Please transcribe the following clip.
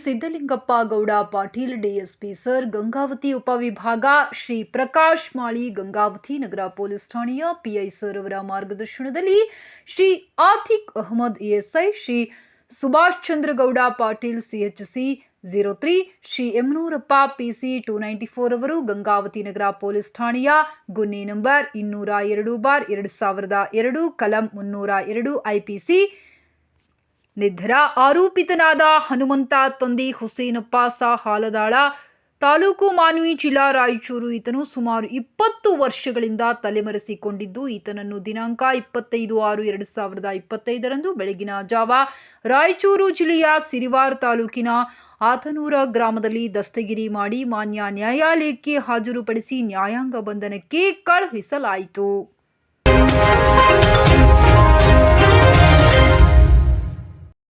Siddalingappa Gowda Patil DSP sir Gangavathi ಉಪವಿಭಾಗ ಶ್ರೀ ಪ್ರಕಾಶ್ ಮಾಳಿ ಗಂಗಾವತಿ ನಗರ police ಠಾಣೆಯ PI sir ಅವರ ಮಾರ್ಗದರ್ಶನದಲ್ಲಿ ಶ್ರೀ ಆತಿಕ್ ಅಹಮದ್ ಎಎಸ್ಐ ಶ್ರೀ ಸುಭಾಷ್ ಚಂದ್ರ ಗೌಡ ಪಾಟೀಲ್ ಸಿಎಚ್ಸಿ 03 ಶ್ರೀ ಯಮನೂರಪ್ಪ ಪಿಸಿ 294 ಅವರು ಗಂಗಾವತಿ ನಗರ ಪೊಲೀಸ್ ಠಾಣೆಯ ಗುನ್ನೆ ನಂಬರ್ 202/2002 ಕಲಂ 302 ಐಪಿಸಿ ನಿರ್ಧಾರ ಆರೋಪಿತನಾದ ಹನುಮಂತ ತಂದೆ ಹುಸೇನಪ್ಪ ಹಾಲದಾಳ ತಾಲೂಕು ಮಾನ್ವಿ ಜಿಲ್ಲಾ ರಾಯಚೂರು ಈತನು ಸುಮಾರು 20 ವರ್ಷಗಳಿಂದ ತಲೆಮರೆಸಿಕೊಂಡಿದ್ದು ಈತನನ್ನು ದಿನಾಂಕ 25/6/2025 ಬೆಳಗಿನ ಜಾವ ರಾಯಚೂರು ಜಿಲ್ಲೆಯ ಸಿರಿವಾರ ತಾಲೂಕಿನ ಆತನೂರ ಗ್ರಾಮದಲ್ಲಿ ದಸ್ತಗಿರಿ ಮಾಡಿ ಮಾನ್ಯ ನ್ಯಾಯಾಲಯಕ್ಕೆ ಹಾಜರುಪಡಿಸಿ ನ್ಯಾಯಾಂಗ ಬಂಧನಕ್ಕೆ ಕಳುಹಿಸಲಾಯಿತು.